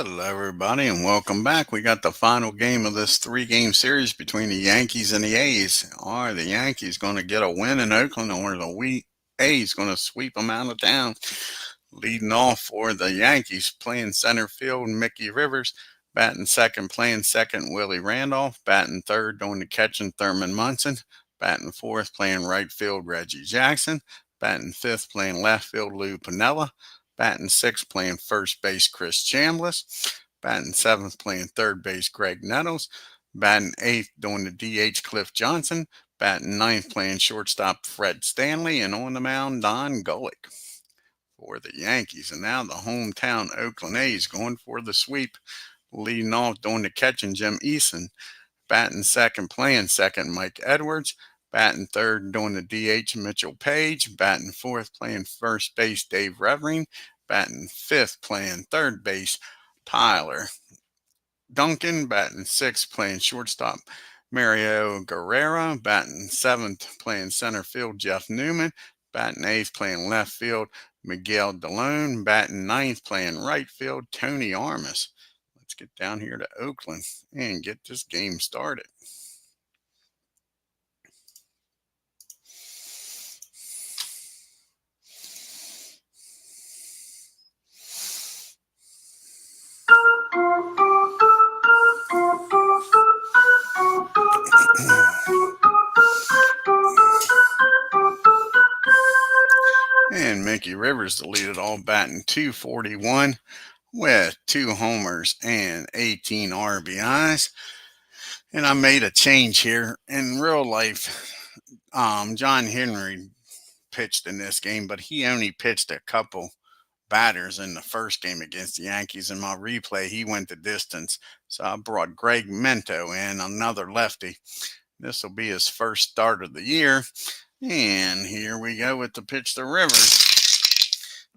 Hello, everybody, and welcome back. We got the final game of this three-game series between the Yankees and the A's. Are the Yankees going to get a win in Oakland, or are the A's going to sweep them out of town? Leading off for the Yankees, playing center field, Mickey Rivers. Batting second, playing second, Willie Randolph. Batting third, doing the catching, Thurman Munson. Batting fourth, playing right field, Reggie Jackson. Batting fifth, playing left field, Lou Piniella. Batting sixth, playing first base, Chris Chambliss. Batting seventh, playing third base, Greg Nettles. Batting eighth, doing the DH, Cliff Johnson. Batting ninth, playing shortstop, Fred Stanley. And on the mound, Don Gullett for the Yankees. And now the hometown Oakland A's going for the sweep. Leading off, doing the catching, Jim Eason. Batting second, playing second, Mike Edwards. Batting third, doing the DH, Mitchell Page. Batting fourth, playing first base, Dave Revering. Batting fifth, playing third base, Tyler Duncan. Batting sixth, playing shortstop, Mario Guerrero. Batting seventh, playing center field, Jeff Newman. Batting eighth, playing left field, Miguel DeLone. Batting ninth, playing right field, Tony Armas. Let's get down here to Oakland and get this game started. And Mickey Rivers to lead it all, batting .241 with 2 homers and 18 RBIs. And I made a change here. In real life, John Henry pitched in this game, but he only pitched a couple batters in the first game against the Yankees. In my replay, he went the distance. So I brought Greg Minetoo in, another lefty. This will be his first start of the year. And here we go with the pitch to Rivers.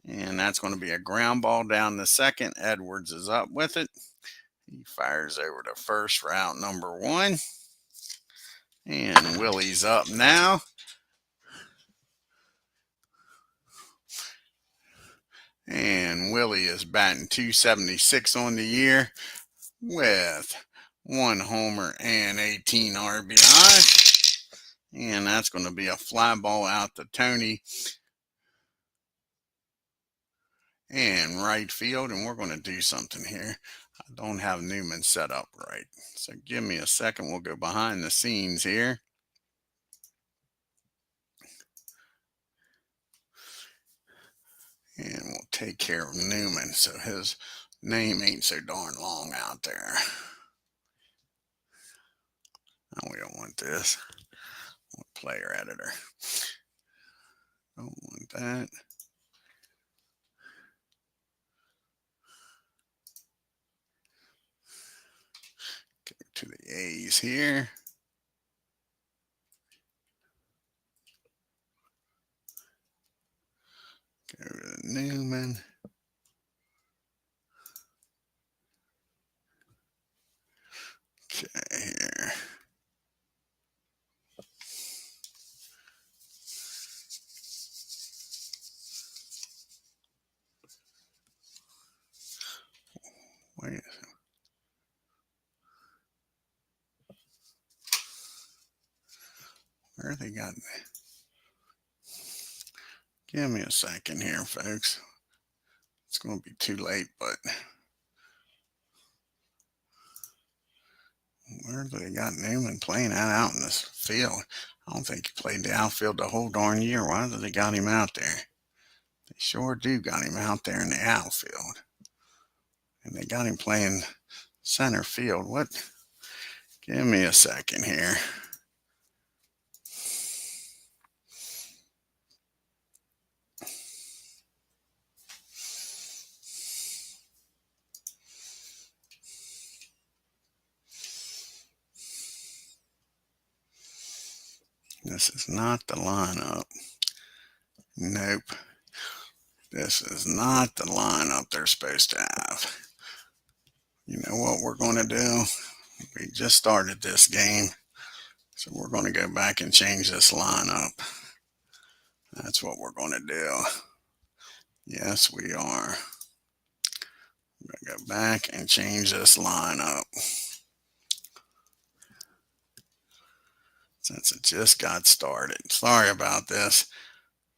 And that's going to be a ground ball down the second. Edwards is up with it. He fires over to first for out number 1. And Willie's up now. And Willie is batting .276 on the year with 1 homer and 18 RBI. And that's going to be a fly ball out to Tony and right field. And we're going to do something here. I don't have Newman set up right. So give me a second. We'll go behind the scenes here. And we'll take care of Newman so his name ain't so darn long out there. No, we don't want this. Player editor. Don't want that. Go to the A's here. Go to Newman. Okay, here. Wait a second. Where they got me? Give me a second here, folks. It's going to be too late, but where do they got Newman playing that out in this field? I don't think he played the outfield the whole darn year. Why do they got him out there? They sure do got him out there in the outfield. And they got him playing center field. What? Give me a second here. This is not the lineup. Nope. This is not the lineup they're supposed to have. You know what we're going to do? We just started this game, so we're going to go back and change this lineup. That's what we're going to do. Yes, we are. Go back and change this lineup since it just got started. Sorry about this.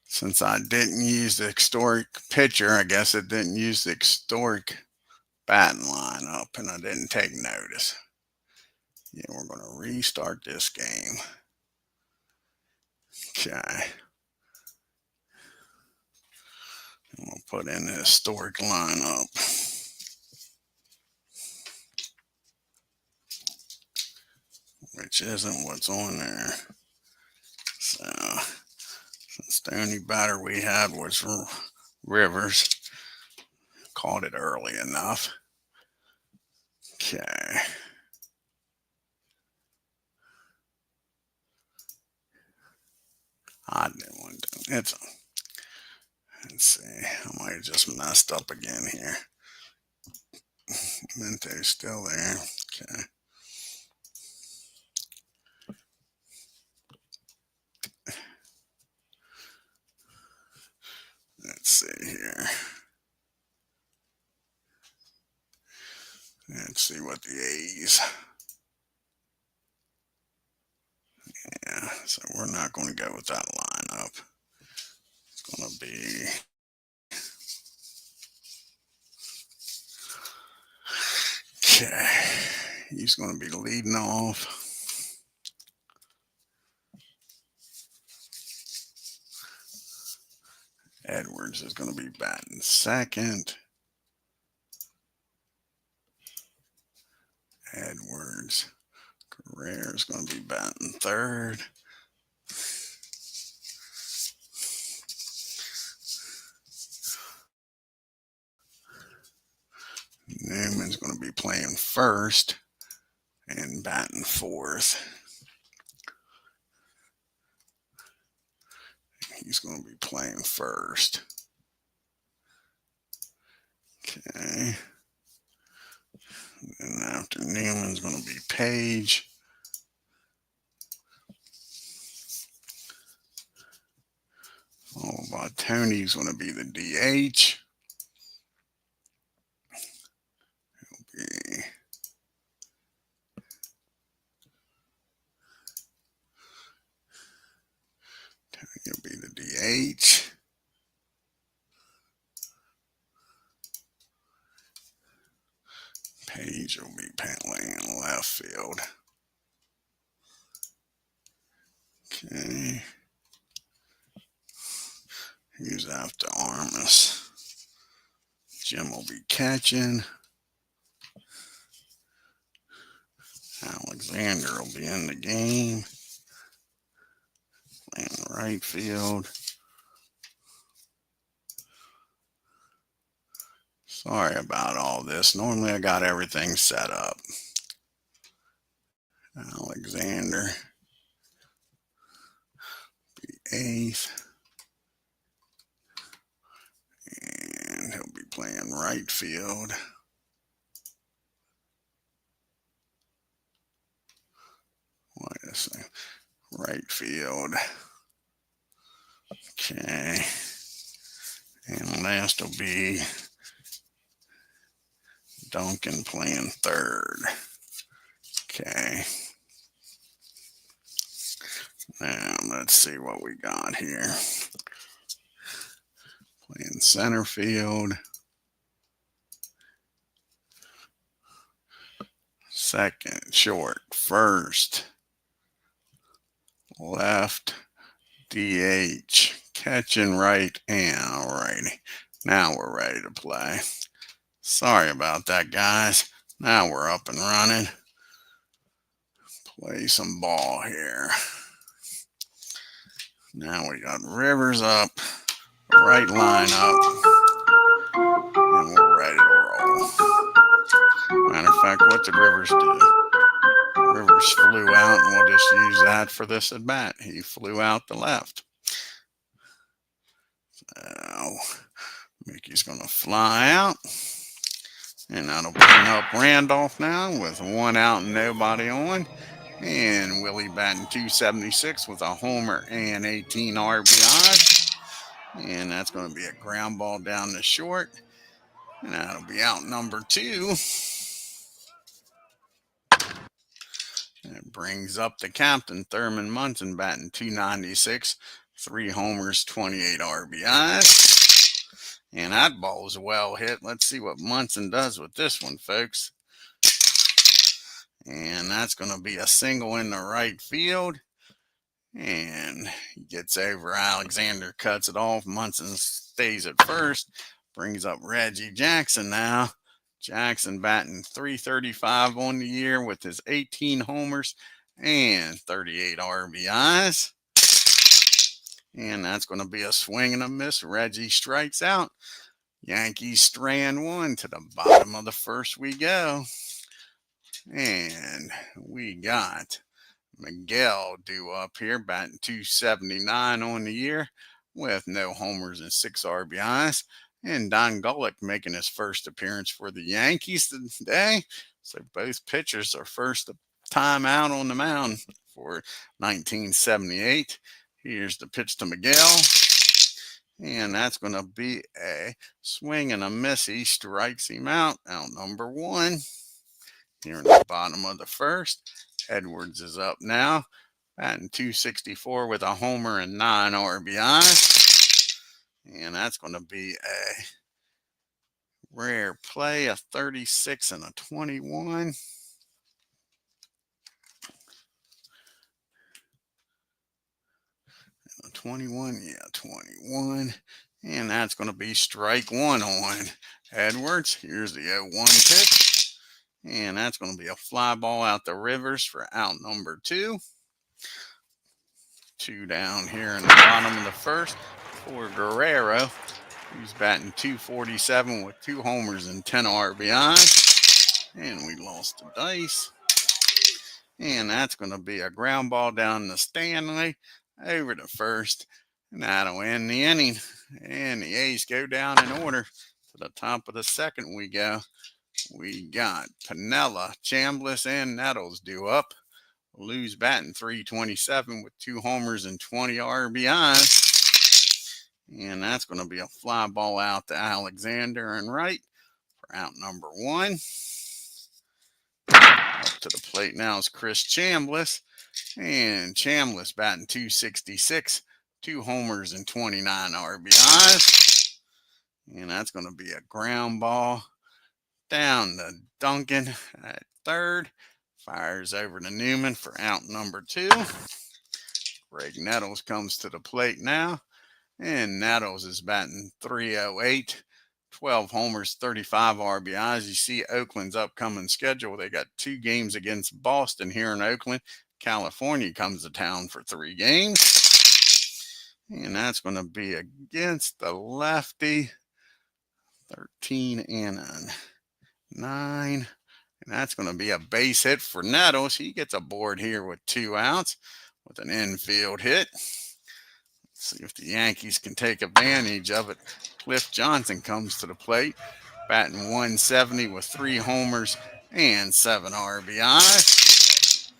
Since I didn't use the historic pitcher, I guess it didn't use the historic batting lineup, and I didn't take notice. Yeah, we're going to restart this game. Okay. And we'll put in the historic lineup. Which isn't what's on there. So, since the only batter we had was Rivers, called it early enough. Okay. I didn't want to. Let's see. I might have just messed up again here. MINETOO's still there. Okay. Let's see here. Let's see what the A's. Yeah, so we're not going to go with that lineup. It's going to be okay. He's going to be leading off. Edwards is going to be batting second. Edwards. Guerrero is going to be batting third. Newman's going to be playing first and batting fourth. He's going to be playing first. Okay. And after Newman's going to be Page. Followed by Tony's going to be the DH. He'll be the DH. Page will be playing in left field. Okay. He's after Armas. Jim will be catching. Alexander will be in the game. Playing right field. Sorry about all this. Normally I got everything set up. Alexander be eighth. And he'll be playing right field. Wait a second. Right field. Okay. And last will be Duncan playing third. Okay. Now let's see what we got here. Playing center field. Second, short, first, left, DH, catching right, and alrighty. Now we're ready to play. Sorry about that, guys. Now we're up and running. Play some ball here. Now we got Rivers up, right line up, and we're ready to roll. Matter of fact, what did Rivers do? Rivers flew out, and we'll just use that for this at bat. He flew out the left. So Mickey's going to fly out, and that'll bring up Randolph now with one out and nobody on. And Willie batting .276 with a homer and 18 RBI. And that's going to be a ground ball down the short. And that'll be out number 2. And it brings up the captain, Thurman Munson, batting .296, 3 homers, 28 RBIs. And that ball was well hit. Let's see what Munson does with this one, folks. And that's going to be a single in the right field. And he gets over. Alexander cuts it off. Munson stays at first. Brings up Reggie Jackson now. Jackson batting .335 on the year with his 18 homers and 38 RBIs. And that's going to be a swing and a miss. Reggie strikes out. Yankees strand 1. To the bottom of the first we go. And we got Miguel due up here, batting .279 on the year with no homers and 6 RBIs. And Don Gullett making his first appearance for the Yankees today. So both pitchers are first time out on the mound for 1978. Here's the pitch to Miguel. And that's going to be a swing and a miss. He strikes him out number 1. Here in the bottom of the first. Edwards is up now, batting .264 with a homer and 9 RBIs. And that's going to be a rare play, a 36 and a 21. And a 21, yeah, 21. And that's going to be strike 1 on Edwards. Here's the 0-1 pitch. And that's going to be a fly ball out the Rivers for out number 2. 2 down here in the bottom of the first for Guerrero, who's batting .247 with 2 homers and 10 RBIs. And we lost the dice. And that's going to be a ground ball down to Stanley over to first. And that'll end the inning. And the A's go down in order. To the top of the second we go. We got Piniella, Chambliss, and Nettles due up. Lou's batting .327 with 2 homers and 20 RBIs. And that's going to be a fly ball out to Alexander and right for out number 1. Up to the plate now is Chris Chambliss. And Chambliss batting .266, 2 homers and 29 RBIs. And that's going to be a ground ball down to Duncan at third. Fires over to Newman for out number 2. Greg Nettles comes to the plate now. And Nettles is batting .308, 12 homers, 35 RBIs. You see Oakland's upcoming schedule. They got 2 games against Boston here in Oakland. California comes to town for 3 games. And that's going to be against the lefty. 13 and a 9. And that's going to be a base hit for Nettles. He gets aboard here with 2 outs with an infield hit. Let's see if the Yankees can take advantage of it. Cliff Johnson comes to the plate, batting .170 with 3 homers and 7 RBIs.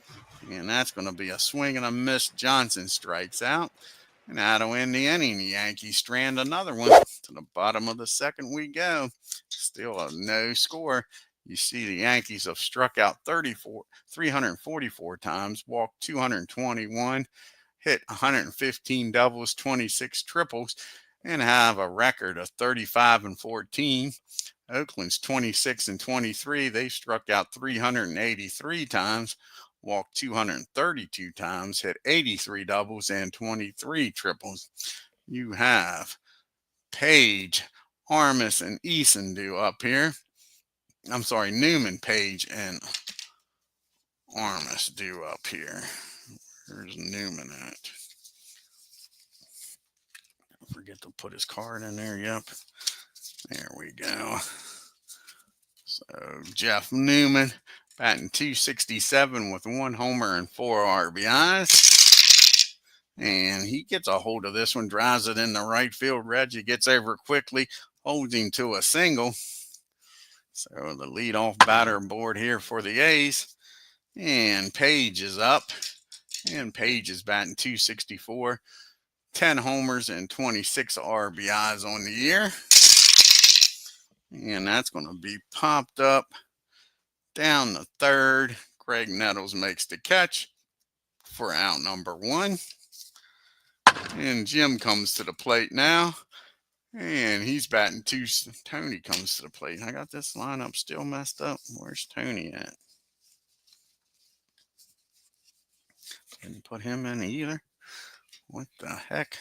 And that's going to be a swing and a miss. Johnson strikes out. And that'll end the inning. The Yankees strand another one. To the bottom of the second we go. Still a no score. You see the Yankees have struck out 344 times, walked 221, hit 115 doubles, 26 triples, and have a record of 35 and 14. Oakland's 26 and 23. They struck out 383 times, walked 232 times, hit 83 doubles and 23 triples. You have Page, Armas, and Eason due up here. I'm sorry, Newman, Page, and Armas due up here. Where's Newman at? I forget to put his card in there. Yep. There we go. So Jeff Newman batting .267 with 1 homer and 4 RBIs. And he gets a hold of this one, drives it in the right field. Reggie gets over quickly, holds him to a single. So the leadoff batter board here for the A's. And Page is up. And Page is batting .264. 10 homers and 26 RBIs on the year. And that's going to be popped up down the third. Greg Nettles makes the catch for out number 1. And Jim comes to the plate now. And he's batting 2. Tony comes to the plate. I got this lineup still messed up. Where's Tony at? Didn't put him in either. What the heck?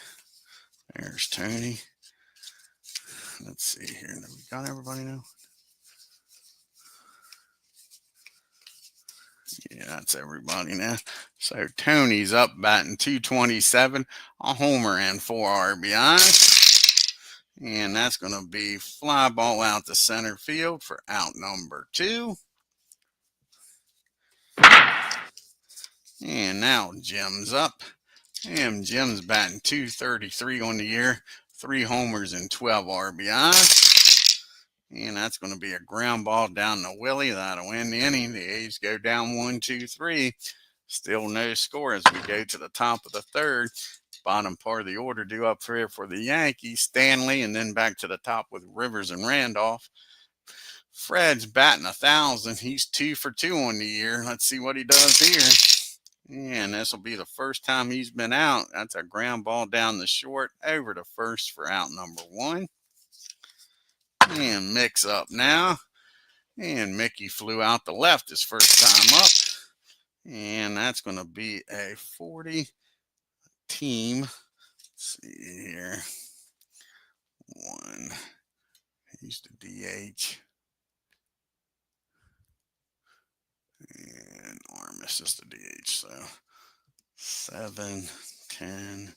There's Tony. Let's see here. We got everybody now? Yeah, that's everybody now. So Tony's up batting 227, a homer and 4 RBIs. And that's going to be fly ball out to center field for out number 2. And now Jim's up. And Jim's batting 233 on the year, 3 homers and 12 RBIs. And that's going to be a ground ball down to Willie. That'll win the inning. The A's go down 1-2-3. Still no score as we go to the top of the third. Bottom part of the order due up here for the Yankees. Stanley, and then back to the top with Rivers and Randolph. Fred's batting 1,000. He's 2 for 2 on the year. Let's see what he does here. And this will be the first time he's been out. That's a ground ball down the short over to first for out number 1. And Mick's up now. And Mickey flew out the left his first time up. And that's going to be a 40 team. Let's see here. 1. He's the DH. And Armis is the DH. So 7, 10,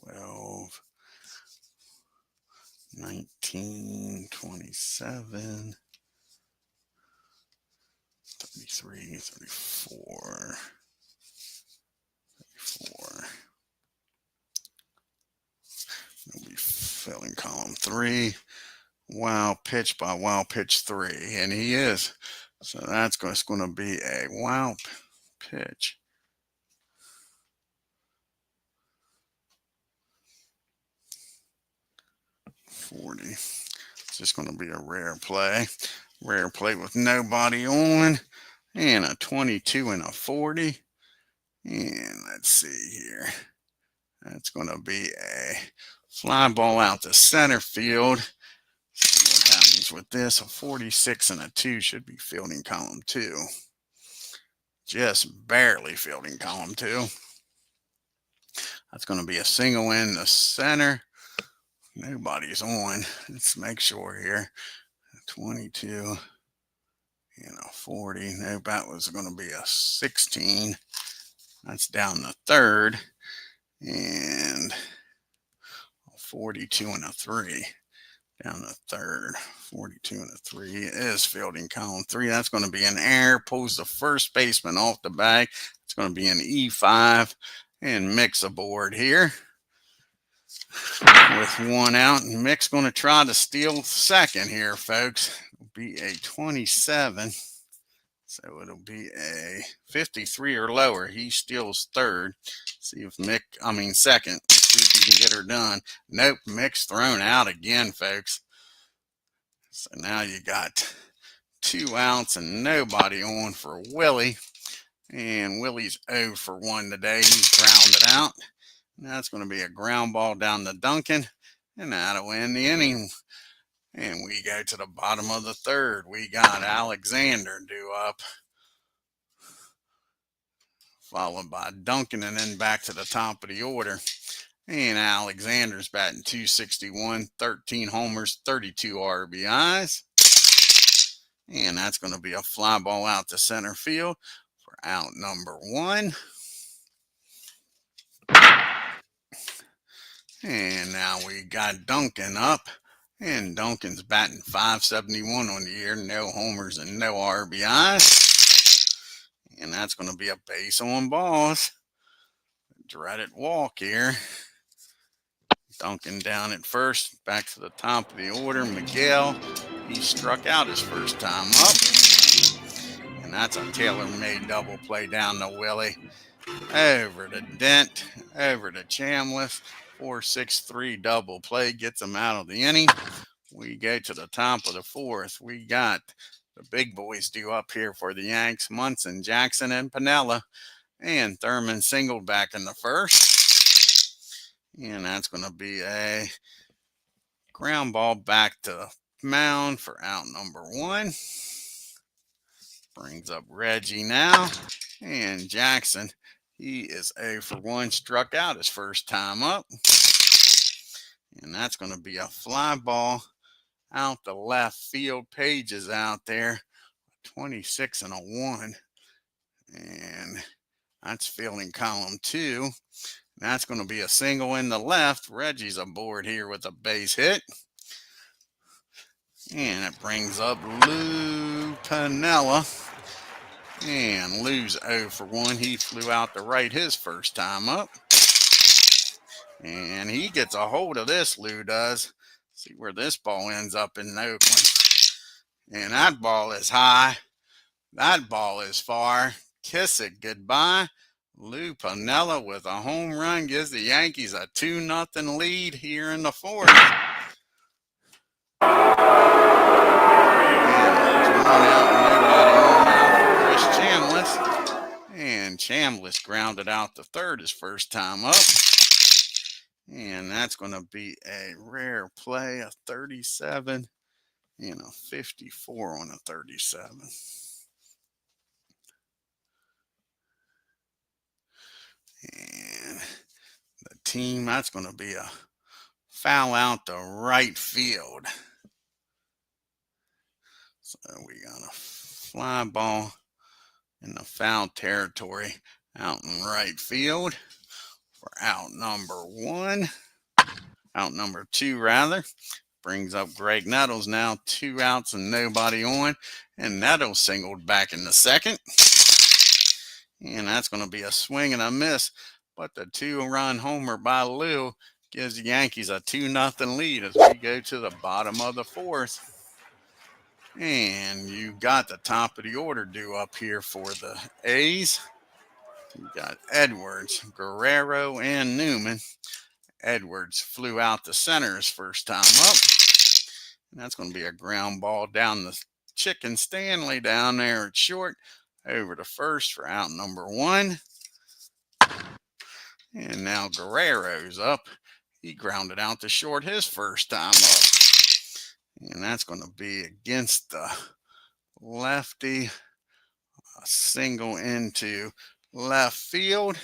12. 19, 27, 33, 34, 34. It'll be filling column 3. Wow pitch by wow pitch 3. And he is. So that's going to be a wow pitch. It's just going to be a rare play. Rare play with nobody on. And a 22 and a 40. And let's see here. That's going to be a fly ball out to center field. See what happens with this. A 46 and a 2 should be fielding column 2. Just barely fielding column 2. That's going to be a single in the center. Nobody's on. Let's make sure here. 22 and a 40. No, that was going to be a 16. That's down the third. And a 42 and a 3. Down the third. 42 and a 3 is fielding column 3. That's going to be an error. Pulls the first baseman off the bag. It's going to be an E5. And Mick's aboard here. With 1 out, and Mick's going to try to steal second here, folks. It'll be a 27, so it'll be a 53 or lower. He steals third. See if second. See if he can get her done. Nope, Mick's thrown out again, folks. So now you got 2 outs and nobody on for Willie. And Willie's 0 for 1 today. He's grounded out. Now it's going to be a ground ball down to Duncan, and that'll end the inning. And we go to the bottom of the third. We got Alexander due up, followed by Duncan, and then back to the top of the order. And Alexander's batting 261, 13 homers, 32 RBIs. And that's going to be a fly ball out to center field for out number 1. And now we got Duncan up, and Duncan's batting 571 on the year, no homers and no RBIs. And that's going to be a base on balls. Dreaded walk here. Duncan down at first, back to the top of the order. Miguel, he struck out his first time up. And that's a tailor-made double play down to Willie. Over to Dent, over to Chambliss. 4-6-3 double play gets him out of the inning. We go to the top of the fourth. We got the big boys due up here for the Yanks. Munson, Jackson, and Piniella. And Thurman singled back in the first. And that's going to be a ground ball back to the mound for out number 1. Brings up Reggie now. And Jackson, he is 0 for 1, struck out his first time up. And that's going to be a fly ball out the left field. Page is out there, 26 and a 1. And that's fielding column 2. That's going to be a single in the left. Reggie's aboard here with a base hit. And it brings up Lou Piniella. And Lou's 0 for 1. He flew out to right his first time up. And he gets a hold of this, Lou does. See where this ball ends up in Oakland. And that ball is high. That ball is far. Kiss it goodbye. Lou Piniella with a home run gives the Yankees a 2-0 lead here in the fourth. And there's 1 out and nobody on now for Chris Chambliss. And Chambliss grounded out the third his first time up. And that's going to be a rare play, a 37 and a 54 on a 37. And the team, that's going to be a foul out to right field. So we got a fly ball in the foul territory out in right field for out number 1. Out number 2, rather. Brings up Greg Nettles now. 2 outs and nobody on. And Nettles singled back in the second. And that's going to be a swing and a miss. But the 2-run homer by Lou gives the Yankees a 2-0 lead as we go to the bottom of the fourth. And you got the top of the order due up here for the A's. You got Edwards, Guerrero, and Newman. Edwards flew out to center his first time up. And that's going to be a ground ball down the Chicken Stanley down there at short. Over to first for out number 1. And now Guerrero's up. He grounded out to short his first time up. And that's going to be against the lefty. A single into left field.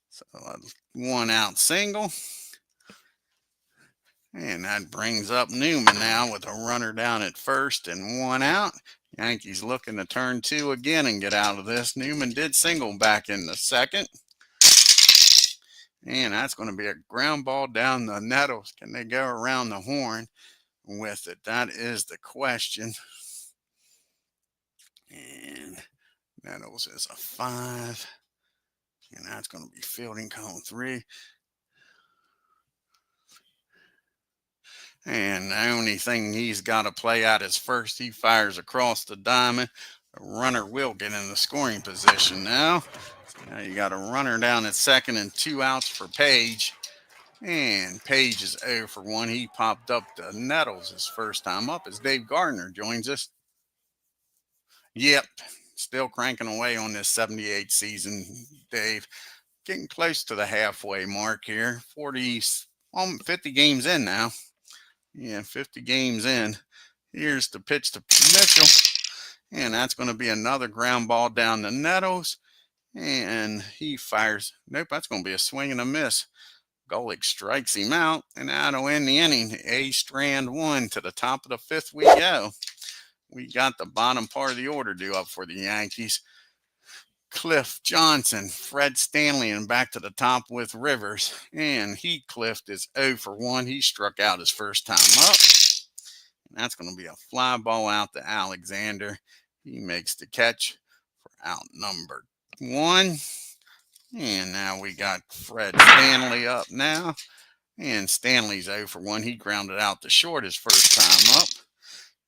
So a 1-out single. And that brings up Newman now with a runner down at first and 1 out. Yankees looking to turn 2 again and get out of this. Newman did single back in the second. And that's going to be a ground ball down the Nettles. Can they go around the horn with it? That is the question. And Nettles is a 5. And that's going to be fielding column 3. And the only thing he's got to play out is first. He fires across the diamond. The runner will get in the scoring position now. So now you got a runner down at second and 2 outs for Page. And Page is 0 for 1. He popped up to Nettles his first time up as Dave Gardner joins us. Yep, still cranking away on this 78 season, Dave. Getting close to the halfway mark here. 50 games in now. Yeah, 50 games in. Here's the pitch to Mitchell. And that's going to be another ground ball down the Nettles. And he fires. Nope, that's going to be a swing and a miss. Gullett strikes him out. And that'll end the inning. A strand 1 to the top of the 5th we go. We got the bottom part of the order due up for the Yankees. Cliff Johnson, Fred Stanley, and back to the top with Rivers. And Heathcliff is 0 for 1. He struck out his first time up. And that's going to be a fly ball out to Alexander. He makes the catch for out number 1. And now we got Fred Stanley up now. And Stanley's 0 for 1. He grounded out to short his first time up.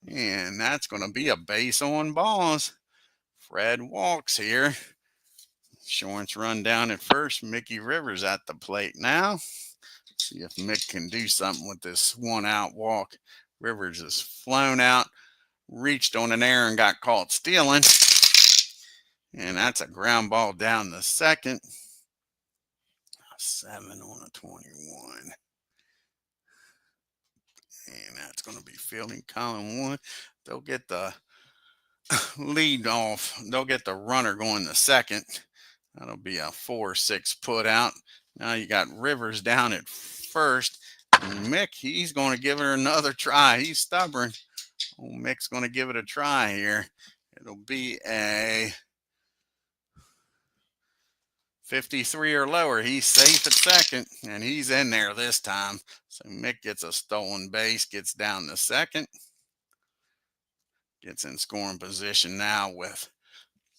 And that's going to be a base on balls. Fred walks here. Insurance run down at first. Mickey Rivers at the plate now. See if Mick can do something with this 1-out walk. Rivers is flown out, reached on an error and got caught stealing. And that's a ground ball down the second. 7 on a 21. And that's going to be fielding column 1. They'll get the lead off. They'll get the runner going the second. That'll be a 4-6 put out. Now you got Rivers down at first. And Mick, he's going to give it another try. He's stubborn. Oh, Mick's going to give it a try here. It'll be a 53 or lower. He's safe at second, and he's in there this time. So Mick gets a stolen base, gets down to second. Gets in scoring position now with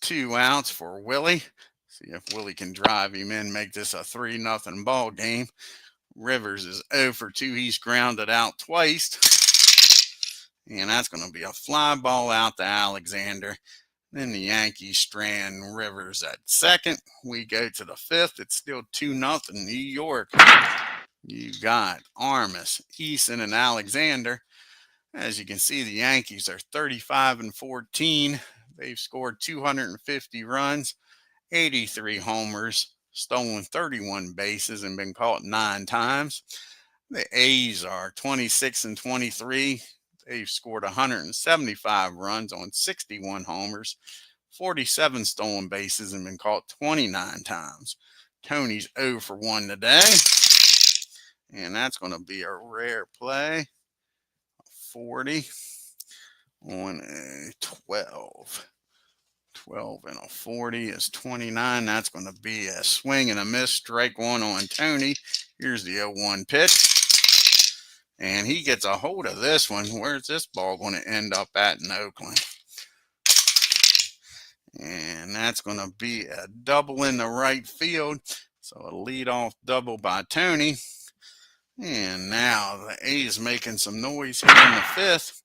2 outs for Willie. See if Willie can drive him in, make this a 3-0 ball game. Rivers is 0 for 2. He's grounded out twice. And that's going to be a fly ball out to Alexander. Then the Yankees strand Rivers at second. We go to the 5th. It's still 2-0 New York. You got Armas, Eason, and Alexander. As you can see, the Yankees are 35-14. They've scored 250 runs, 83 homers, stolen 31 bases, and been caught 9 times. The A's are 26-23. They've scored 175 runs on 61 homers, 47 stolen bases, and been caught 29 times. Tony's 0 for 1 today. And that's going to be a rare play. 40 on a 12. 12 and a 40 is 29. That's going to be a swing and a miss. Strike 1 on Tony. Here's the 0-1 pitch. And he gets a hold of this one. Where's this ball going to end up at in Oakland? And that's going to be a double in the right field. So a leadoff double by Tony. And now the A's making some noise here in the 5th.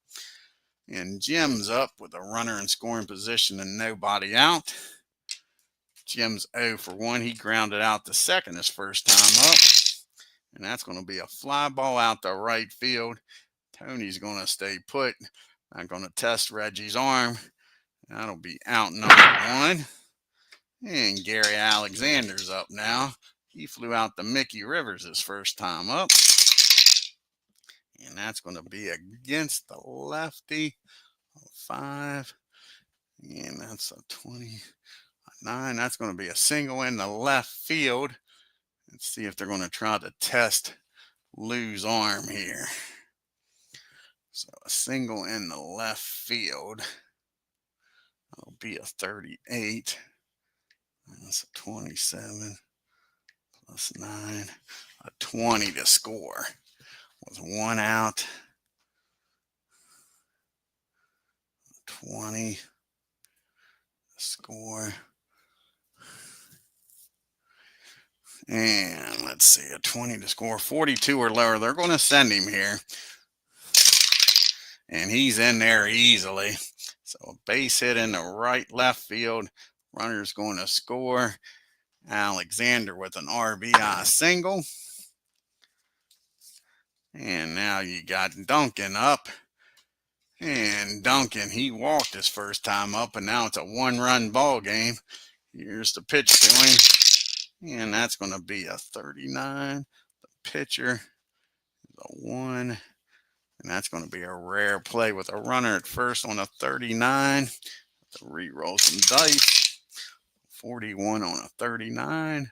And Jim's up with a runner in scoring position and nobody out. Jim's 0 for 1. He grounded out the second his first time up. And that's going to be a fly ball out to right field. Tony's going to stay put. Not going to test Reggie's arm. That'll be out number 1. And Gary Alexander's up now. He flew out to Mickey Rivers his first time up. And that's going to be against the lefty. 5. And that's a 29. That's going to be a single in the left field. Let's see if they're going to try to test Lou's arm here. So a single in the left field. That'll be a 38. That's a 27 plus 9. A 20 to score with 1 out. 20 to score. And let's see, a 20 to score, 42 or lower. They're going to send him here. And he's in there easily. So a base hit in the right left field. Runner's going to score. Alexander with an RBI single. And now you got Duncan up. And Duncan, he walked his first time up, and now it's a 1-run ball game. Here's the pitch to him. And that's going to be a 39. The pitcher is a 1. And that's going to be a rare play with a runner at first on a 39. To re-roll some dice. 41 on a 39.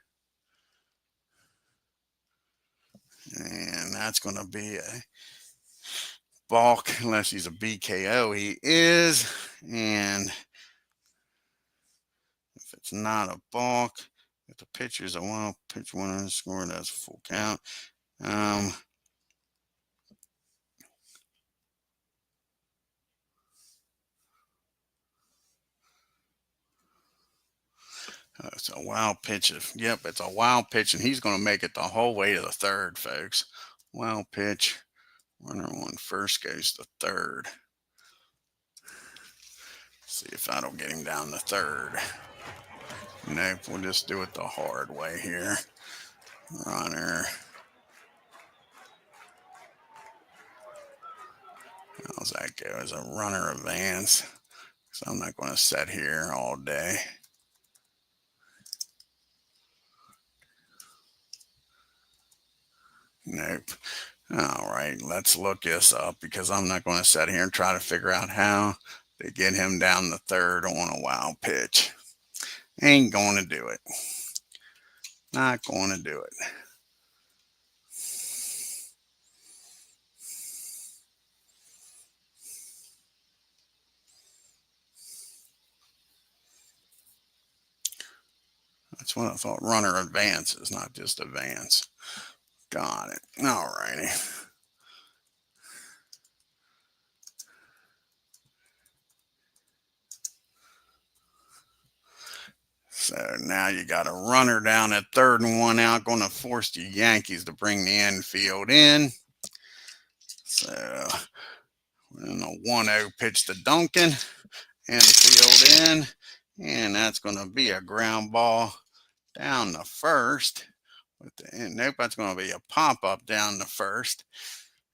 And that's going to be a balk, unless he's a BKO. He is. And if it's not a balk, if the pitcher's a wild pitch, 1 score, that's a full count. It's a wild pitch. Yep, it's a wild pitch, and he's going to make it the whole way to the 3rd, folks. Wild pitch. Runner on first goes to 3rd. See if I don't get him down to 3rd. Nope, we'll just do it the hard way here. Runner How's that go? As a runner advance. So I'm not going to sit here all day. Nope. All right, let's look this up because I'm not going to sit here and try to figure out how to get him down the third on a wild pitch. Ain't going to do it. Not going to do it. That's what I thought. Runner advances, not just advance. Got it. All righty. So now you got a runner down at third and one out. Going to force the Yankees to bring the infield in. So in a 1-0 pitch to Duncan. Infield in. And that's going to be a ground ball down the first. Nope, that's going to be a pop-up down the first.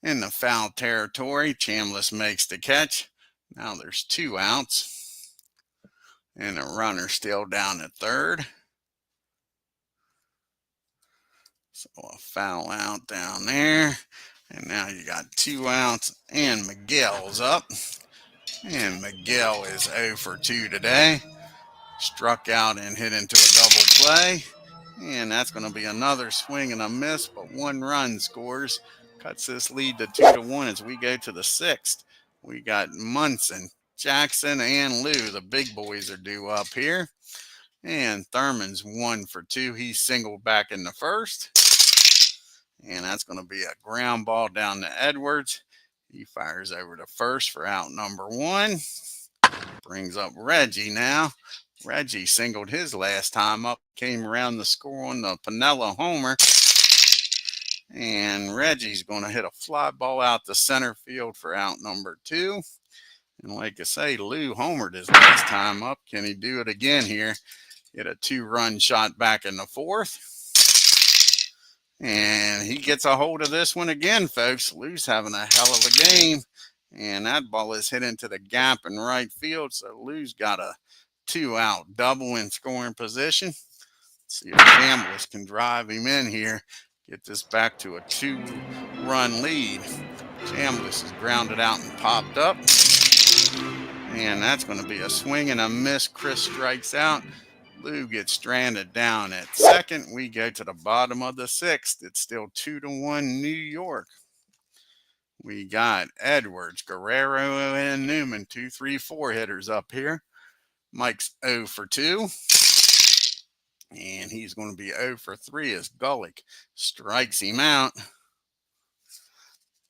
In the foul territory, Chambliss makes the catch. Now there's 2 outs. And the runner still down at third. So a foul out down there. And now you got 2 outs. And Miguel's up. And Miguel is 0 for 2 today. Struck out and hit into a double play. And that's going to be another swing and a miss. But 1 run scores. Cuts this lead to 2-1 as we go to the 6th. We got Munson, Jackson, and Lou. The big boys are due up here. And Thurman's 1 for 2. He singled back in the first. And that's going to be a ground ball down to Edwards. He fires over to first for out number 1. Brings up Reggie now. Reggie singled his last time up. Came around the score on the Pinella homer. And Reggie's going to hit a fly ball out to center field for out number 2. And like I say, Lou homered his last time up. Can he do it again here? Get a 2-run shot back in the 4th. And he gets a hold of this one again, folks. Lou's having a hell of a game. And that ball is hit into the gap in right field. So Lou's got a 2-out double in scoring position. Let's see if Chambliss can drive him in here. Get this back to a 2-run lead. Chambliss is grounded out and popped up. And that's going to be a swing and a miss. Chris strikes out. Lou gets stranded down at second. We go to the bottom of the 6th. It's still 2-1 New York. We got Edwards, Guerrero, and Newman, 2, 3, 4 hitters up here. Mike's 0 for 2. And he's going to be 0 for 3 as GULLETT strikes him out.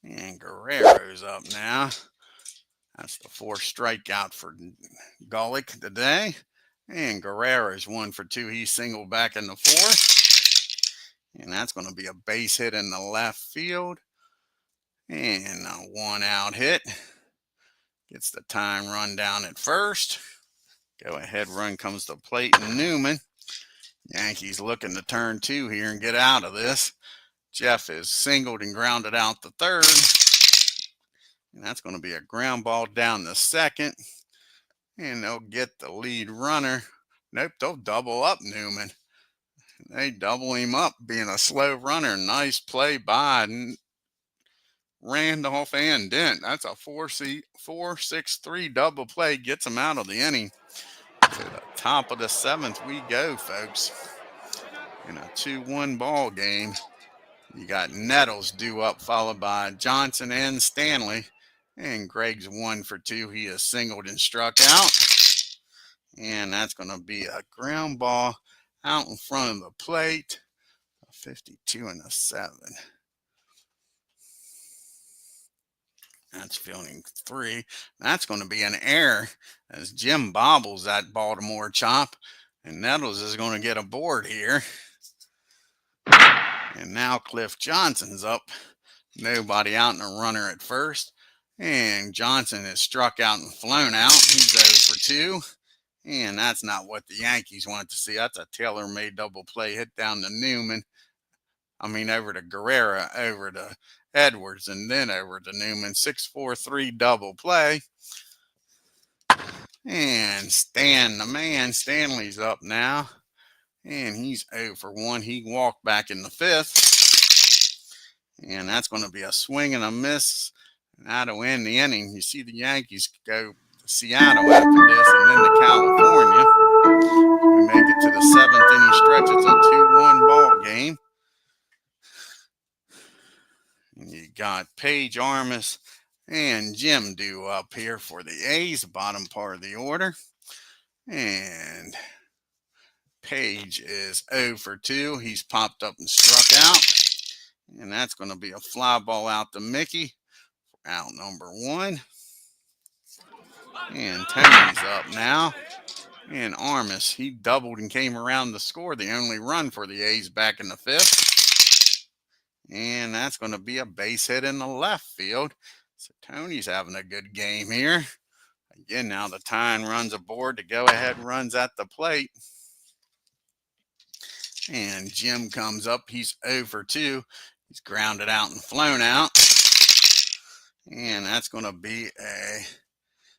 And Guerrero's up now. That's the 4th strikeout for GULLETT today. And Guerrero's 1 for 2. He singled back in the 4th. And that's going to be a base hit in the left field. And a 1-out hit. Gets the time run down at first. Go ahead run comes to plate and Newman. Yankees looking to turn 2 here and get out of this. Jeff is singled and grounded out the third. And that's going to be a ground ball down the second. And they'll get the lead runner. Nope, they'll double up Newman. They double him up, being a slow runner. Nice play by Randolph and Dent. That's a 4-6-3 double play. Gets them out of the inning. To the top of the 7th we go, folks. In a 2-1 ball game. You got Nettles due up, followed by Johnson and Stanley. And Greg's 1 for 2. He is singled and struck out. And that's going to be a ground ball out in front of the plate. A 52 and a 7. That's fielding 3. That's going to be an error as Jim bobbles that Baltimore chop. And Nettles is going to get a board here. And now Cliff Johnson's up. Nobody out and a runner at first. And Johnson is struck out and flown out. He's 0 for 2. And that's not what the Yankees wanted to see. That's a tailor-made double play hit down to Newman. Over to Guerrero, over to Edwards, and then over to Newman. 6-4-3 double play. And the man, Stanley's up now. And he's 0 for 1. He walked back in the 5th. And that's going to be a swing and a miss. And that'll end the inning. You see the Yankees go to Seattle after this and then to California. We make it to the 7th inning stretch. It's a 2-1 ball game. And you got Page, Armas, and Jim due up here for the A's, bottom part of the order. And Page is 0 for 2. He's popped up and struck out. And that's going to be a fly ball out to Mickey for out number 1. And Tony's up now. And Armas, he doubled and came around to score the only run for the A's back in the 5th. And that's going to be a base hit in the left field. So Tony's having a good game here. Again, now the tying runs aboard. The go-ahead runs at the plate. And Jim comes up. He's 0 for 2. He's grounded out and flown out. And that's going to be a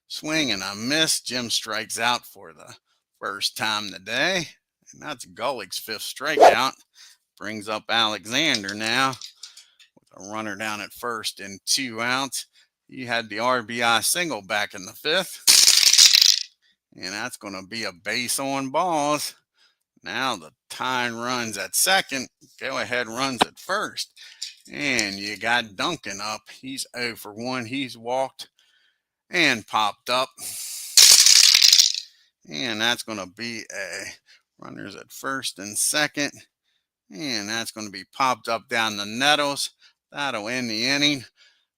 swing and a miss. Jim strikes out for the first time today. And that's Gullett's 5th strikeout. Brings up Alexander now with a runner down at first and 2 outs. He had the RBI single back in the 5th. And that's going to be a base on balls. Now the tying runs at second. Go ahead runs at first. And you got Duncan up. He's 0 for 1. He's walked and popped up. And that's going to be a runners at first and second. And that's going to be popped up down the Nettles. That'll end the inning.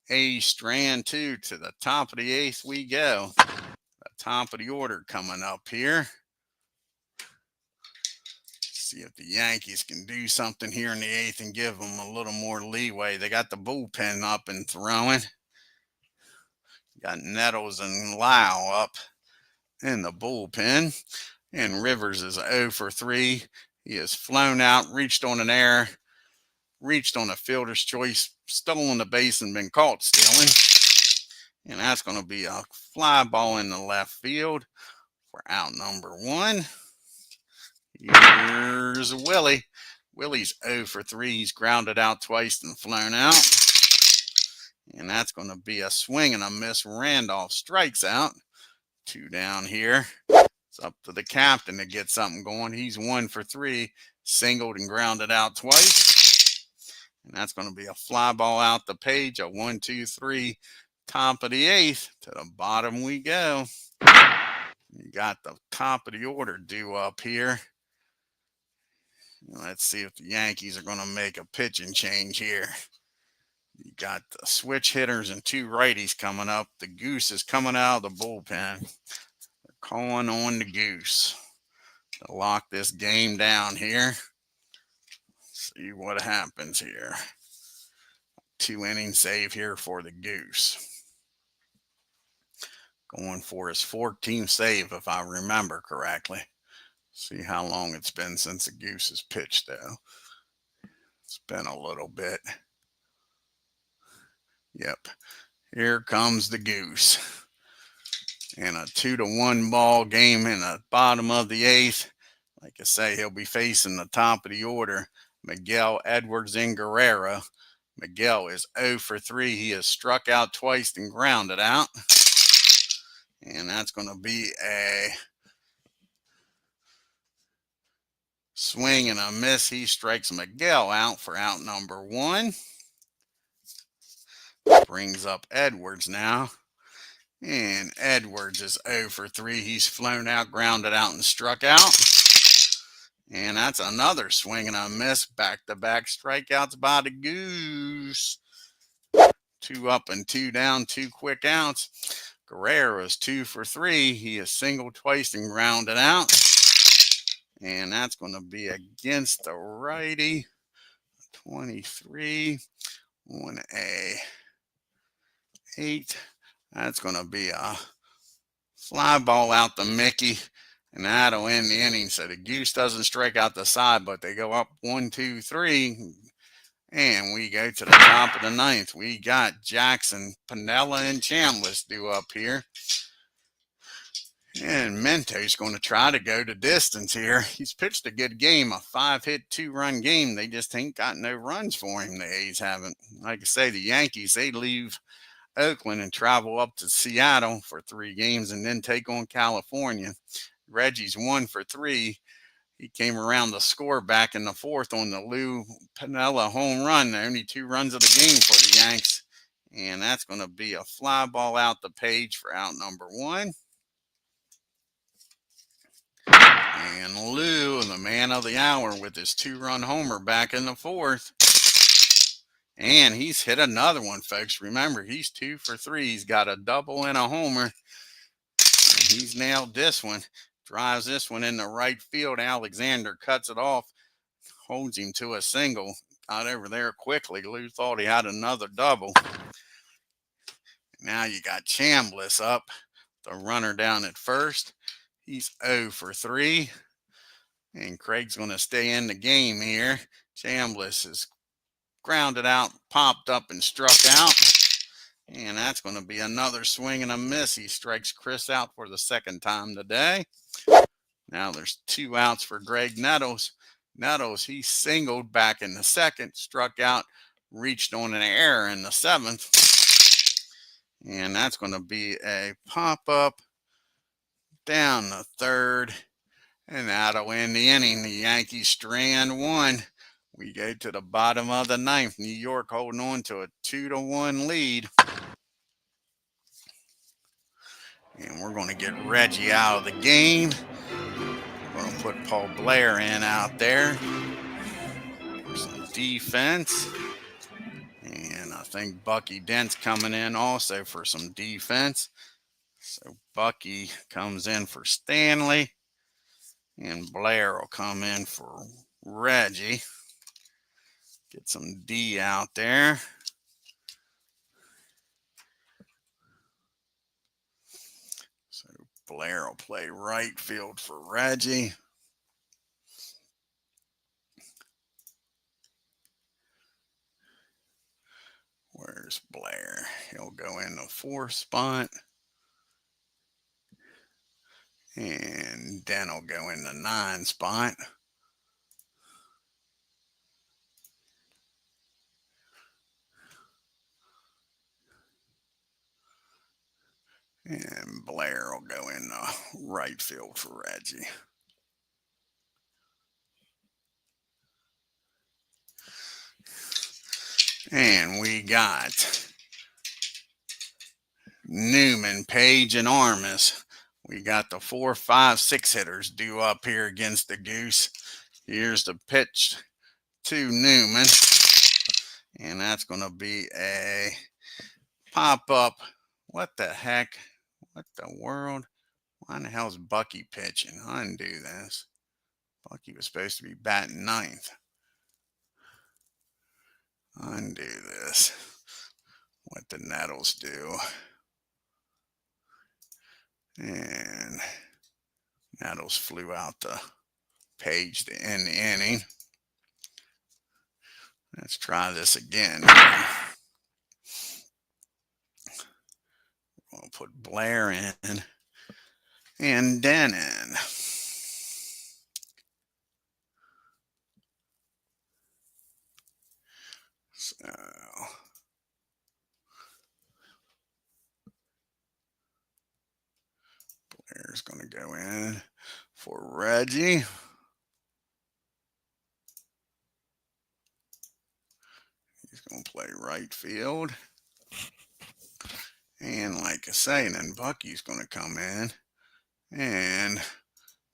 A's strand 2 to the top of the 8th we go. The top of the order coming up here. See if the Yankees can do something here in the 8th and give them a little more leeway. They got the bullpen up and throwing. Got Nettles and Lau up in the bullpen. And Rivers is 0 for 3. He has flown out, reached on an error, reached on a fielder's choice, stolen the base and been caught stealing. And that's going to be a fly ball in the left field for out number 1. Here's Willie. Willie's 0 for 3. He's grounded out twice and flown out. And that's going to be a swing and a miss. Randolph strikes out. 2 down here. It's up to the captain to get something going. He's 1 for 3. Singled and grounded out twice. And that's going to be a fly ball out the Page. A 1-2-3. Top of the 8th. To the bottom we go. You got the top of the order due up here. Let's see if the Yankees are going to make a pitching change here. You got the switch hitters and 2 righties coming up. The Goose is coming out of the bullpen. They're calling on the Goose to lock this game down here. See what happens here. 2-inning save here for the Goose. Going for his 14th save, if I remember correctly. See how long it's been since the Goose has pitched, though. It's been a little bit. Yep. Here comes the Goose. And a 2-1 ball game in the bottom of the 8th. Like I say, he'll be facing the top of the order. Miguel, Edwards, and Guerrero. Miguel is 0 for 3. He has struck out twice and grounded out. And that's going to be a swing and a miss. He strikes Miguel out for out number 1. Brings up Edwards now. And Edwards is 0 for 3. He's flown out, grounded out, and struck out. And that's another swing and a miss. Back-to-back strikeouts by the Goose. 2 up and 2 down, 2 quick outs. Guerrero is 2 for 3. He is singled twice and grounded out. And that's going to be against the righty. 23 on a 8. That's going to be a fly ball out to Mickey. And that'll end the inning. So the Goose doesn't strike out the side, but they go up 1, 2, 3. And we go to the top of the ninth. We got Jackson, Pinella, and Chambliss due up here. And MINETOO's going to try to go the distance here. He's pitched a good game, a 5-hit, 2-run game. They just ain't got no runs for him. The A's haven't. Like I say, the Yankees, they leave Oakland and travel up to Seattle for 3 games and then take on California. Reggie's 1 for 3. He came around to score back in the 4th on the Lou Pinella home run. Only 2 runs of the game for the Yanks. And that's going to be a fly ball out the page for out number 1. And Lou, the man of the hour, with his 2-run homer back in the 4th. And he's hit another one, folks. Remember, he's 2 for 3. He's got a double and a homer. And he's nailed this one. Drives this one into right field. Alexander cuts it off. Holds him to a single. Got over there quickly. Lou thought he had another double. Now you got Chambliss up. The runner down at first. He's 0 for 3. And Craig's going to stay in the game here. Chambliss is grounded out, popped up, and struck out. And that's going to be another swing and a miss. He strikes Chris out for the 2nd time today. Now there's 2 outs for Greg Nettles. Nettles, he singled back in the 2nd, struck out, reached on an error in the 7th. And that's going to be a pop-up down the 3rd. And that'll end the inning. The Yankees strand 1. We go to the bottom of the 9th. New York holding on to a 2-1 lead. And we're going to get Reggie out of the game. We're going to put Paul Blair in out there for some defense. And I think Bucky Dent's coming in also for some defense. So Bucky comes in for Stanley. And Blair will come in for Reggie. Get some D out there. So Blair will play right field for Reggie. Where's Blair? He'll go in the 4th spot. And then he'll go in the 9 spot. And Blair will go in the right field for Reggie. And we got Newman, Page, and Armas. We got the 4, 5, 6 hitters due up here against the Goose. Here's the pitch to Newman. And that's going to be a pop-up. What the heck? What the world? Why in the hell is Bucky pitching? Undo this. Bucky was supposed to be batting 9th. Undo this. What the Nettles do. And Nettles flew out the page to end the inning. Let's try this again. We'll put Blair in and Denon. So Blair's going to go in for Reggie. He's going to play right field. And like I say, then Bucky's going to come in and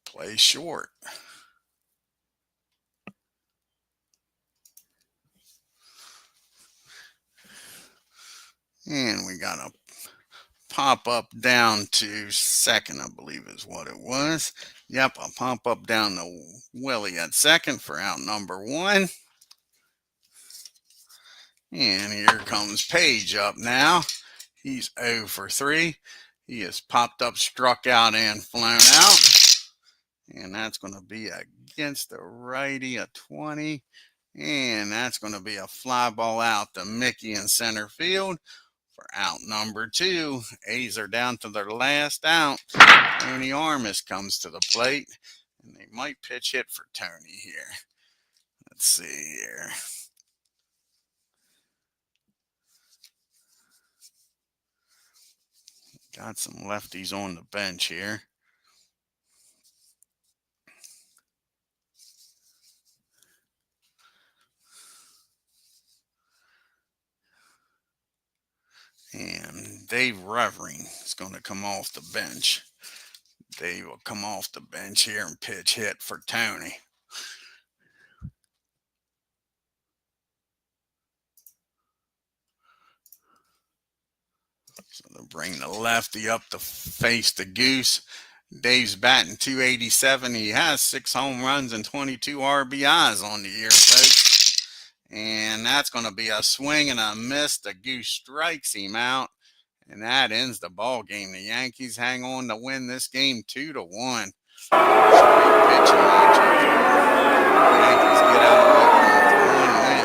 play short. And we got a pop up down to 2nd, I believe is what it was. Yep, a pop up down to Willie at 2nd for out number 1. And here comes Page up now. He's 0 for 3. He has popped up, struck out, and flown out. And that's going to be against the righty, a 20. And that's going to be a fly ball out to Mickey in center field for out number 2. A's are down to their last out. Tony Armas comes to the plate, and they might pitch hit for Tony here. Let's see here. Got some lefties on the bench here. And Dave Revering is going to come off the bench. Dave will come off the bench here and pitch hit for Tony. So they'll bring the lefty up to face the Goose. Dave's batting .287. He has 6 home runs and 22 RBIs on the year, folks. And that's going to be a swing and a miss. The Goose strikes him out, and that ends the ball game. The Yankees hang on to win this game 2-1. Great pitching matchup here. The Yankees get out of Oakland with 1 win.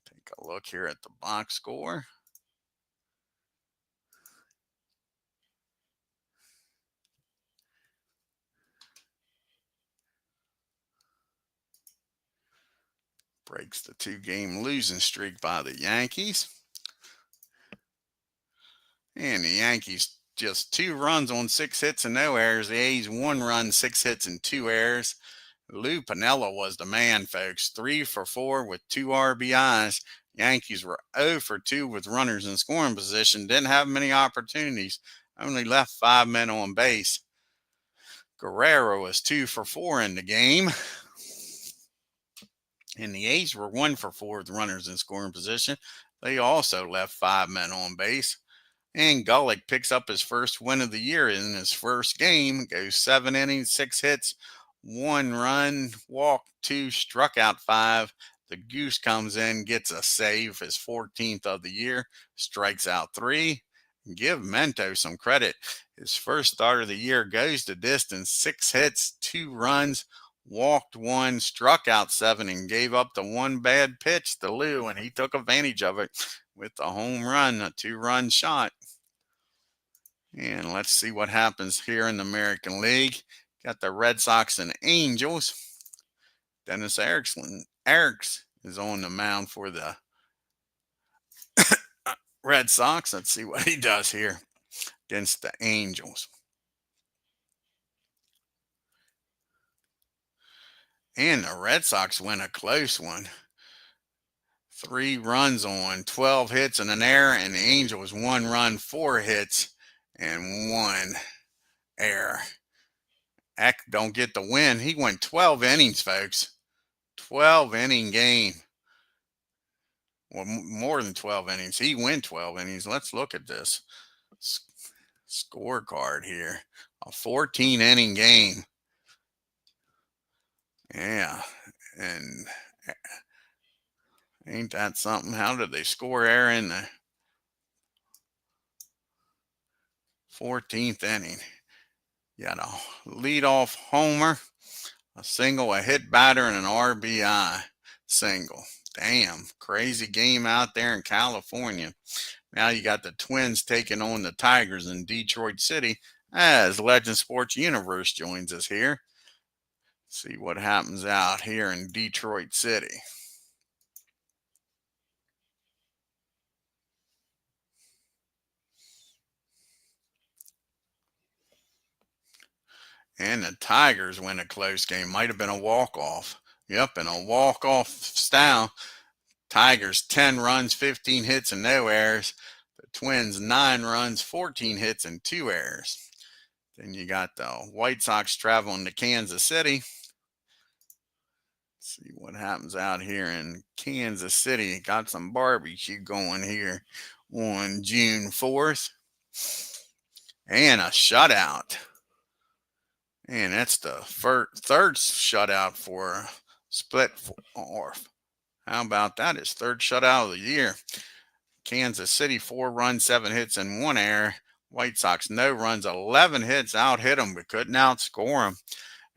Take a look here at the box score. Breaks the 2-game losing streak by the Yankees. And the Yankees just 2 runs on 6 hits and no errors. The A's 1 run, 6 hits and 2 errors. Lou Piniella was the man, folks. 3 for 4 with 2 RBIs. Yankees were 0 for 2 with runners in scoring position. Didn't have many opportunities. Only left 5 men on base. Guerrero was 2 for 4 in the game. And the A's were 1 for 4 with runners in scoring position. They also left 5 men on base. And GULLETT picks up his first win of the year in his first game. Goes 7 innings, 6 hits, 1 run, walked 2, struck out 5. The Goose comes in, gets a save, his 14th of the year, strikes out 3. Give MINETOO some credit. His first start of the year goes the distance, 6 hits, 2 runs, walked 1, struck out 7, and gave up the 1 bad pitch to Lou, and he took advantage of it with the home run, a 2-run shot. And let's see what happens here in the American League. Got the Red Sox and Angels. Dennis Eriks is on the mound for the Red Sox. Let's see what he does here against the Angels. And the Red Sox win a close one. 3 runs on 12 hits and an error, and the Angels 1 run, 4 hits, and 1 error. Eck don't get the win. He went 12 innings, folks. 12-inning game. Well, more than 12 innings. He went 12 innings. Let's look at this scorecard here. A 14-inning game. Yeah, and ain't that something? How did they score air in the 14th inning? You got a leadoff homer, a single, a hit batter, and an RBI single. Damn, crazy game out there in California. Now you got the Twins taking on the Tigers in Detroit City as Legend Sports Universe joins us here. See what happens out here in Detroit City. And the Tigers win a close game. Might have been a walk-off. Yep, in a walk-off style. Tigers 10 runs, 15 hits, and no errors. The Twins 9 runs, 14 hits, and 2 errors. Then you got the White Sox traveling to Kansas City. See what happens out here in Kansas City. Got some barbecue going here on June 4th. And a shutout. And that's the third shutout for split fourth. How about that? His 3rd shutout of the year. Kansas City 4 runs, 7 hits, and 1 error. White Sox no runs, 11 hits, out hit them, but couldn't outscore them,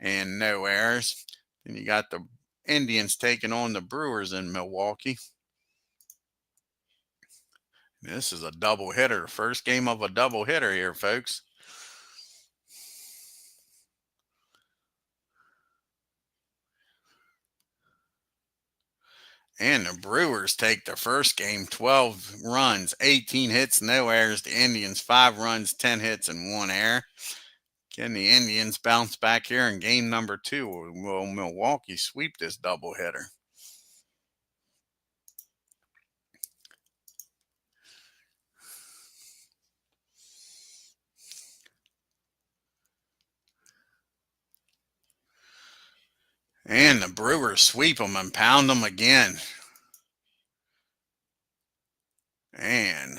and no errors. Then you got the Indians taking on the Brewers in Milwaukee. This is a double hitter. First game of a double hitter here, folks. And the Brewers take the first game, 12 runs, 18 hits, no errors. The Indians, 5 runs, 10 hits, and 1 error. Can the Indians bounce back here in game number 2? Or will Milwaukee sweep this doubleheader? And the Brewers sweep them and pound them again. And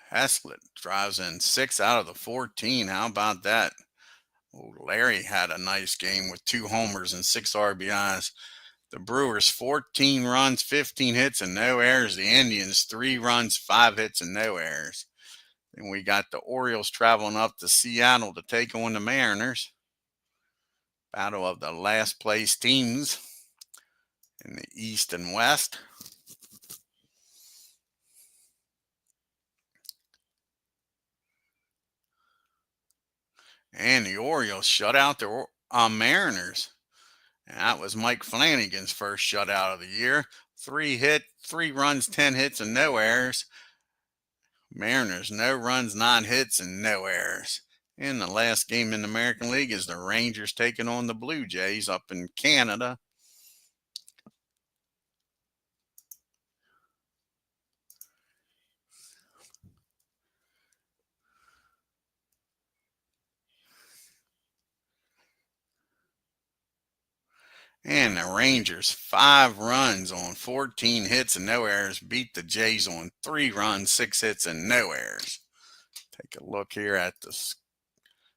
Haslett drives in 6 out of the 14. How about that? Oh, Larry had a nice game with 2 homers and 6 RBIs. The Brewers, 14 runs, 15 hits, and no errors. The Indians, 3 runs, 5 hits, and no errors. Then we got the Orioles traveling up to Seattle to take on the Mariners. Battle of the last place teams in the East and West. And the Orioles shut out the Mariners. And that was Mike Flanagan's first shutout of the year. 3 runs, 10 hits, and no errors. Mariners, no runs, 9 hits, and no errors. And the last game in the American League is the Rangers taking on the Blue Jays up in Canada. And the Rangers, 5 runs on 14 hits and no errors, beat the Jays on 3 runs, 6 hits, and no errors. Take a look here at the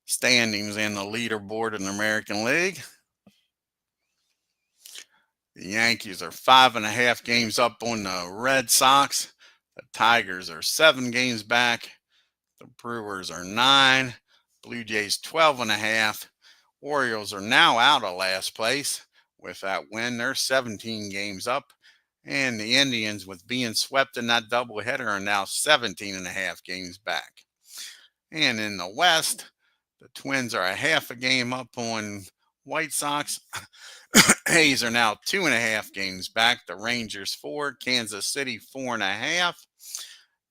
standings and the leaderboard in the American League. The Yankees are 5.5 games up on the Red Sox. The Tigers are 7 games back. The Brewers are 9. Blue Jays 12.5. Orioles are now out of last place. With that win, they're 17 games up. And the Indians, with being swept in that doubleheader, are now 17.5 games back. And in the West, the Twins are a half a game up on White Sox. A's are now 2.5 games back. The Rangers 4. Kansas City 4.5.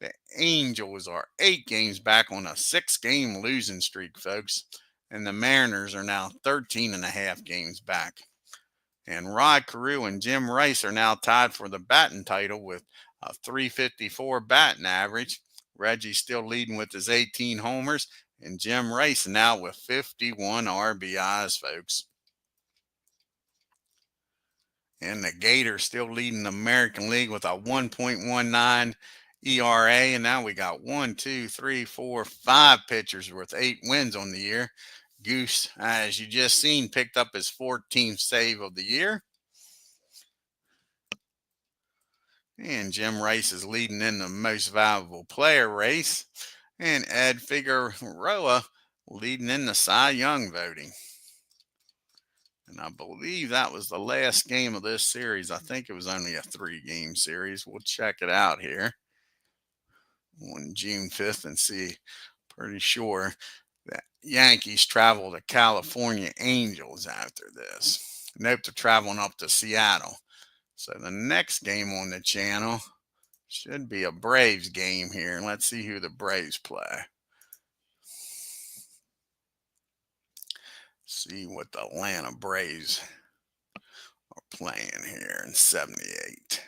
The Angels are 8 games back on a 6-game losing streak, folks. And the Mariners are now 13.5 games back. And Rod Carew and Jim Rice are now tied for the batting title with a .354 batting average. Reggie's still leading with his 18 homers. And Jim Rice now with 51 RBIs, folks. And the Gators still leading the American League with a 1.19 ERA. And now we got 5 pitchers with 8 wins on the year. Goose, as you just seen, picked up his 14th save of the year. And Jim Rice is leading in the most valuable player race. And Ed Figueroa leading in the Cy Young voting. And I believe that was the last game of this series. I think it was only a 3-game series. We'll check it out here on June 5th and see. Pretty sure that Yankees travel to California Angels after this. Nope, they're traveling up to Seattle. So the next game on the channel should be a Braves game here. Let's see who the Braves play. See what the Atlanta Braves are playing here in 78.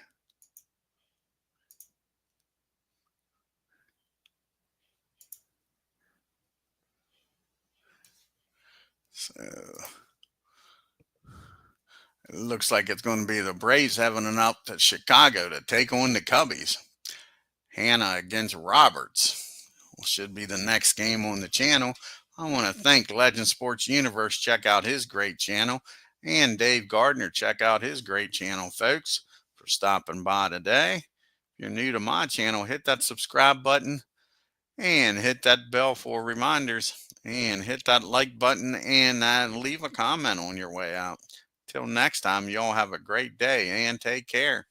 So it looks like it's going to be the Braves having an up to Chicago to take on the Cubbies. Hannah against Roberts should be the next game on the channel. I want to thank Legend Sports Universe. Check out his great channel. And Dave Gardner. Check out his great channel, folks, for stopping by today. If you're new to my channel, hit that subscribe button and hit that bell for reminders. And hit that like button and leave a comment on your way out. Till next time, y'all have a great day and take care.